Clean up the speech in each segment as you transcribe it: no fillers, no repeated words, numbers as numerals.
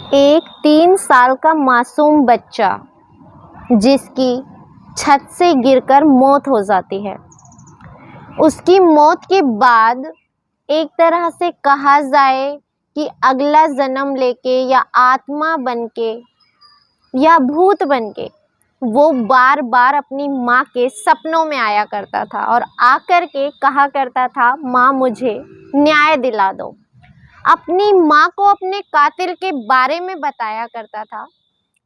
एक 3 साल का मासूम बच्चा जिसकी छत से गिरकर मौत हो जाती है। उसकी मौत के बाद एक तरह से कहा जाए कि अगला जन्म लेके या आत्मा बनके या भूत बनके वो बार बार अपनी माँ के सपनों में आया करता था और आकर के कहा करता था, माँ मुझे न्याय दिला दो। अपनी माँ को अपने कातिल के बारे में बताया करता था।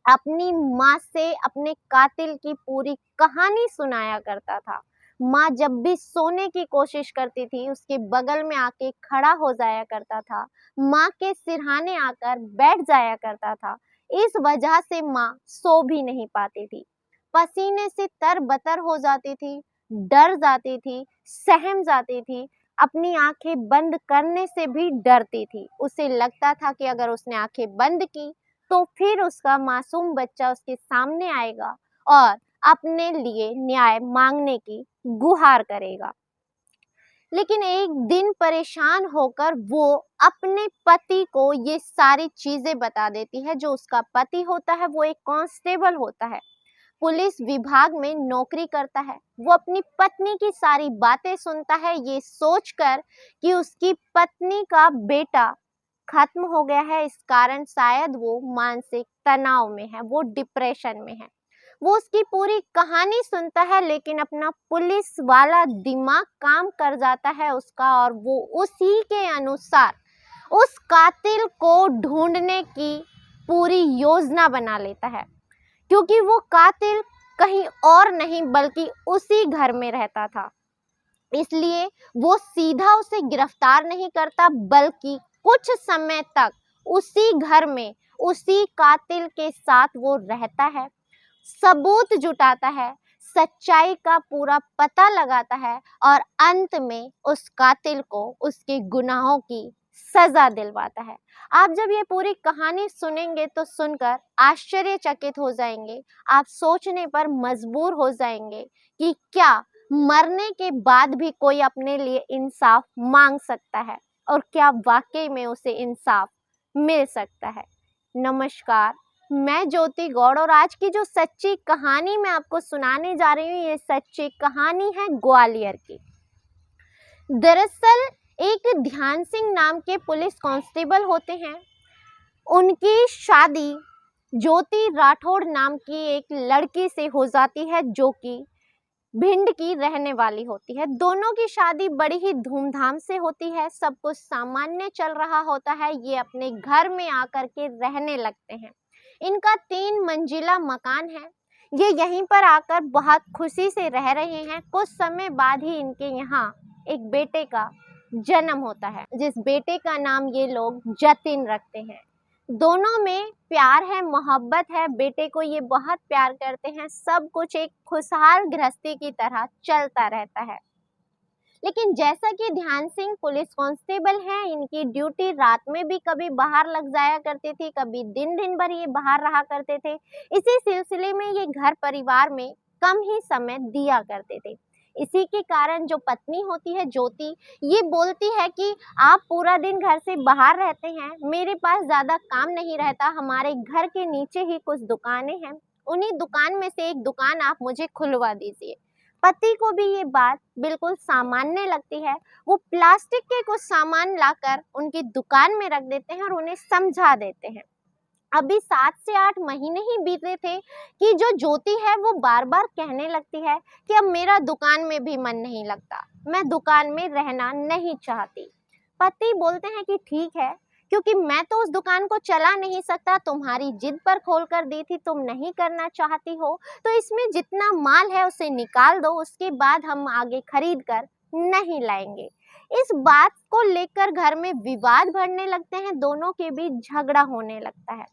अपनी माँ से अपने कातिल की पूरी कहानी सुनाया करता था। माँ जब भी सोने की कोशिश करती थी उसके बगल में आके खड़ा हो जाया करता था। माँ के सिरहाने आकर बैठ जाया करता था। इस वजह से माँ सो भी नहीं पाती थी, पसीने से तरबतर हो जाती थी, डर जाती थी, सहम जाती थी, अपनी आंखें बंद करने से भी डरती थी। उसे लगता था कि अगर उसने आंखें बंद की तो फिर उसका मासूम बच्चा उसके सामने आएगा और अपने लिए न्याय मांगने की गुहार करेगा। लेकिन एक दिन परेशान होकर वो अपने पति को ये सारी चीजें बता देती है। जो उसका पति होता है वो एक कांस्टेबल होता है, पुलिस विभाग में नौकरी करता है। वो अपनी पत्नी की सारी बातें सुनता है, ये सोचकर कि उसकी पत्नी का बेटा खत्म हो गया है। इस कारण शायद वो मानसिक तनाव में है, वो डिप्रेशन में है। वो उसकी पूरी कहानी सुनता है, लेकिन अपना पुलिस वाला दिमाग काम कर जाता है उसका और वो उसी के अनुसार उस कातिल को ढूंढने की पूरी योजना बना लेता है। क्योंकि वो कातिल कहीं और नहीं बल्कि उसी घर में रहता था, इसलिए वो सीधा उसे गिरफ्तार नहीं करता बल्कि कुछ समय तक उसी घर में उसी कातिल के साथ वो रहता है, सबूत जुटाता है, सच्चाई का पूरा पता लगाता है और अंत में उस कातिल को उसके गुनाहों की सजा दिलवाता है। आप जब ये पूरी कहानी सुनेंगे तो सुनकर आश्चर्यचकित हो जाएंगे। आप सोचने पर मजबूर हो जाएंगे कि क्या मरने के बाद भी कोई अपने लिए इंसाफ मांग सकता है और क्या वाकई में उसे इंसाफ मिल सकता है। नमस्कार, मैं ज्योति गौड़ और आज की जो सच्ची कहानी मैं आपको सुनाने जा रही हूँ, ये सच्ची कहानी है ग्वालियर की। दरअसल एक ध्यान सिंह नाम के पुलिस कांस्टेबल होते हैं। उनकी शादी ज्योति राठौड़ नाम की एक लड़की से हो जाती है जो कि भिंड की रहने वाली होती है। दोनों की शादी बड़ी ही धूमधाम से होती है, सब कुछ सामान्य चल रहा होता है। ये अपने घर में आकर के रहने लगते हैं। इनका 3 मंजिला मकान है। ये यहीं पर आकर बहुत खुशी से रह रहे हैं। कुछ समय बाद ही इनके यहाँ एक बेटे का जन्म होता है, जिस बेटे का नाम ये लोग जतिन रखते हैं। दोनों में प्यार है, मोहब्बत है, बेटे को ये बहुत प्यार करते हैं। सब कुछ एक खुशहाल गृहस्थी की तरह चलता रहता है। लेकिन जैसा कि ध्यान सिंह पुलिस कांस्टेबल हैं, इनकी ड्यूटी रात में भी कभी बाहर लग जाया करती थी, कभी दिन दिन भर ये बाहर रहा करते थे। इसी सिलसिले में ये घर परिवार में कम ही समय दिया करते थे। इसी के कारण जो पत्नी होती है ज्योति, ये बोलती है कि आप पूरा दिन घर से बाहर रहते हैं, मेरे पास ज़्यादा काम नहीं रहता, हमारे घर के नीचे ही कुछ दुकानें हैं, उन्हीं दुकान में से एक दुकान आप मुझे खुलवा दीजिए। पति को भी ये बात बिल्कुल सामान्य लगती है। वो प्लास्टिक के कुछ सामान लाकर उनकी दुकान में रख देते हैं और उन्हें समझा देते हैं। अभी 7 से 8 महीने ही बीते थे कि जो ज्योति है वो बार बार कहने लगती है कि अब मेरा दुकान में भी मन नहीं लगता, मैं दुकान में रहना नहीं चाहती। पति बोलते हैं कि ठीक है, क्योंकि मैं तो उस दुकान को चला नहीं सकता, तुम्हारी जिद पर खोल कर दी थी, तुम नहीं करना चाहती हो, तो इसमें जितना माल है उसे निकाल दो, उसके बाद हम आगे खरीद कर नहीं लाएंगे। इस बात को लेकर घर में विवाद बढ़ने लगते हैं, दोनों के बीच झगड़ा होने लगता है।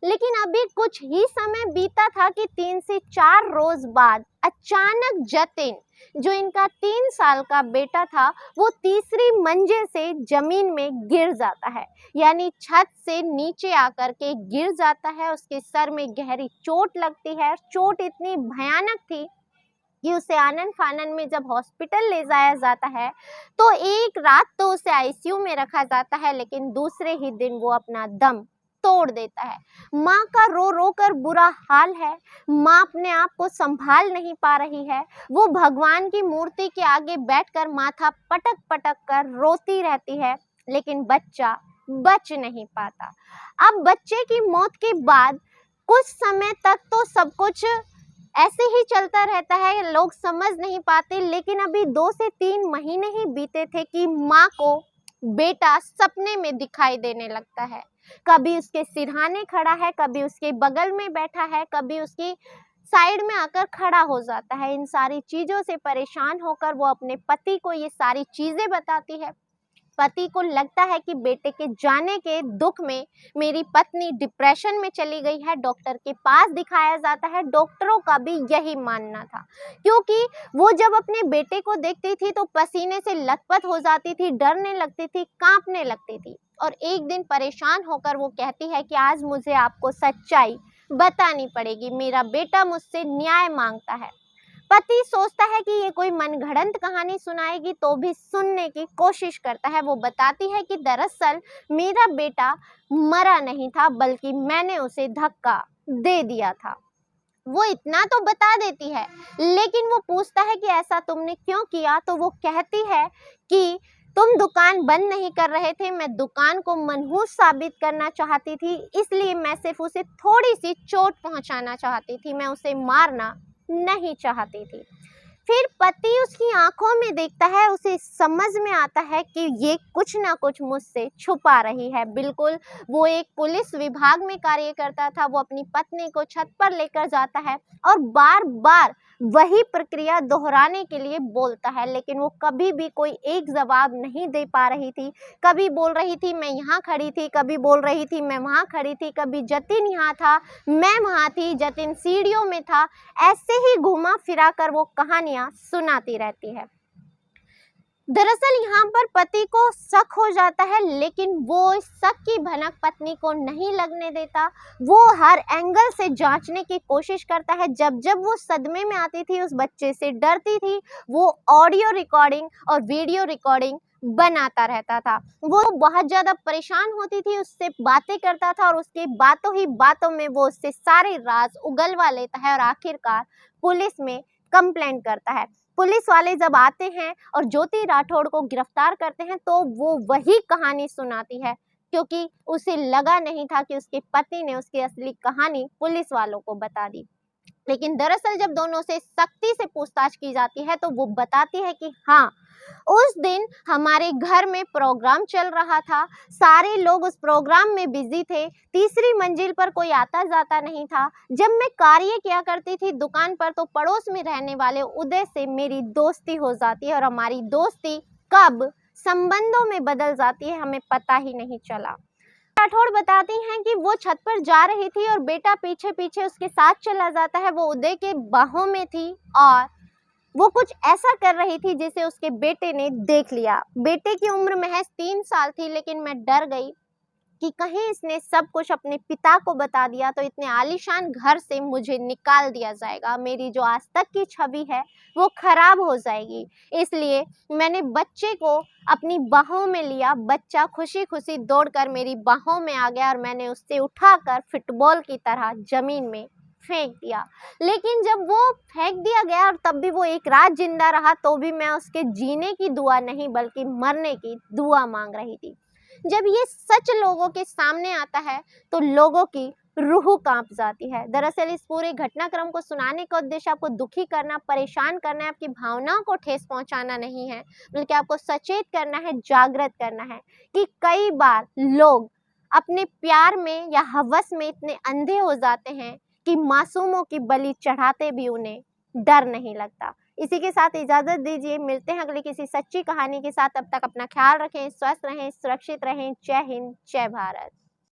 लेकिन अभी कुछ ही समय बीता था कि 3 से 4 रोज बाद अचानक जतिन, जो इनका 3 साल का बेटा था, वो तीसरी मंजिल से जमीन में गिर जाता है, यानी छत से नीचे आकर के गिर जाता है। उसके सर में गहरी चोट लगती है। चोट इतनी भयानक थी कि उसे आनन फानन में जब हॉस्पिटल ले जाया जाता है तो एक रात तो उसे आईसीयू में रखा जाता है, लेकिन दूसरे ही दिन वो अपना दम तोड़ देता है। माँ का रो रो कर बुरा हाल है, माँ अपने आप को संभाल नहीं पा रही है। वो भगवान की मूर्ति के आगे बैठकर माथा पटक पटक कर रोती रहती है, लेकिन बच्चा बच नहीं पाता। अब बच्चे की मौत के बाद कुछ समय तक तो सब कुछ ऐसे ही चलता रहता है, लोग समझ नहीं पाते, लेकिन अभी 2 से 3 महीने ही बीते थे कि माँ को बेटा सपने में दिखाई देने लगता है। कभी उसके सिरहाने खड़ा है, कभी उसके बगल में बैठा है, कभी उसकी साइड में आकर खड़ा हो जाता है। इन सारी चीज़ों से परेशान होकर वो अपने पति को ये सारी चीज़ें बताती है। पति को लगता है कि बेटे के जाने के दुख में मेरी पत्नी डिप्रेशन में चली गई है। डॉक्टर के पास दिखाया जाता है, डॉक्टरों का भी यही मानना था, क्योंकि वो जब अपने बेटे को देखती थी तो पसीने से लथपथ हो जाती थी, डरने लगती थी, कांपने लगती थी। और एक दिन परेशान होकर वो कहती है कि आज मुझे आपको सच्चाई बतानी पड़ेगी, मेरा बेटा मुझसे न्याय मांगता है। पति सोचता है कि ये कोई मनगढ़ंत कहानी सुनाएगी, तो भी सुनने की कोशिश करता है। वो बताती है कि दरअसल मेरा बेटा मरा नहीं था, बल्कि मैंने उसे धक्का दे दिया था। वो इतना तो बता देती है, लेकिन वो पूछता है कि ऐसा तुमने क्यों किया, तो वो कहती है कि तुम दुकान बंद नहीं कर रहे थे, मैं दुकान को मनहूस साबित करना चाहती थी, इसलिए मैं सिर्फ उसे थोड़ी सी चोट पहुंचाना चाहती थी, मैं उसे मारना नहीं चाहती थी। फिर पति उसकी आंखों में देखता है, उसे समझ में आता है कि ये कुछ ना कुछ मुझसे छुपा रही है। बिल्कुल, वो एक पुलिस विभाग में कार्य करता था। वो अपनी पत्नी को छत पर लेकर जाता है और बार बार वही प्रक्रिया दोहराने के लिए बोलता है, लेकिन वो कभी भी कोई एक जवाब नहीं दे पा रही थी। कभी बोल रही थी मैं यहाँ खड़ी थी, कभी बोल रही थी मैं वहाँ खड़ी थी, कभी जतिन यहाँ था, मैं वहाँ थी, जतिन सीढ़ियों में था। ऐसे ही घुमा फिरा कर वो कहानियां सुनाती रहती है। दरअसल यहाँ पर पति को शक हो जाता है, लेकिन वो इस शक की भनक पत्नी को नहीं लगने देता। वो हर एंगल से जांचने की कोशिश करता है। जब जब वो सदमे में आती थी, उस बच्चे से डरती थी, वो ऑडियो रिकॉर्डिंग और वीडियो रिकॉर्डिंग बनाता रहता था। वो बहुत ज़्यादा परेशान होती थी, उससे बातें करता था और उसकी बातों ही बातों में वो उससे सारे राज उगलवा लेता है और आखिरकार पुलिस में कंप्लेंट करता है। पुलिस वाले जब आते हैं और ज्योति राठौड़ को गिरफ्तार करते हैं, तो वो वही कहानी सुनाती है, क्योंकि उसे लगा नहीं था कि उसके पति ने उसकी असली कहानी पुलिस वालों को बता दी। लेकिन दरअसल जब दोनों से सख्ती से पूछताछ की जाती है, तो वो बताती है कि हाँ, उस दिन हमारे घर में प्रोग्राम चल रहा था, सारे लोग उस प्रोग्राम में बिजी थे, तीसरी मंजिल पर कोई आता जाता नहीं था। जब मैं कार्य किया करती थी दुकान पर, तो पड़ोस में रहने वाले उदय से मेरी दोस्ती हो जाती है और हमारी दोस्ती कब संबंधों में बदल जाती है हमें पता ही नहीं चला। राठौड़ बताती हैं कि वो छत पर जा रही थी और बेटा पीछे पीछे उसके साथ चला जाता है। वो उदय के बाहों में थी और वो कुछ ऐसा कर रही थी जिसे उसके बेटे ने देख लिया। बेटे की उम्र महज 3 साल थी, लेकिन मैं डर गई कि कहीं इसने सब कुछ अपने पिता को बता दिया तो इतने आलीशान घर से मुझे निकाल दिया जाएगा, मेरी जो आज तक की छवि है वो खराब हो जाएगी। इसलिए मैंने बच्चे को अपनी बाहों में लिया। बच्चा खुशी खुशी दौड़कर मेरी बाहों में आ गया और मैंने उससे उठाकर फुटबॉल की तरह जमीन में फेंक दिया। लेकिन जब वो फेंक दिया गया और तब भी वो एक रात जिंदा रहा, तो भी मैं उसके जीने की दुआ नहीं बल्कि मरने की दुआ मांग रही थी। जब ये सच लोगों के सामने आता है तो लोगों की रूह कांप जाती है। दरअसल इस पूरे घटनाक्रम को सुनाने का उद्देश्य आपको दुखी करना, परेशान करना है, आपकी भावनाओं को ठेस पहुंचाना नहीं है, बल्कि आपको सचेत करना है, जागृत करना है कि कई बार लोग अपने प्यार में या हवस में इतने अंधे हो जाते हैं कि मासूमों की बलि चढ़ाते भी उन्हें डर नहीं लगता। इसी के साथ इजाज़त दीजिए, मिलते हैं अगली किसी सच्ची कहानी के साथ। तब तक अपना ख्याल रखें, स्वस्थ रहें, सुरक्षित रहें। जय हिंद, जय भारत।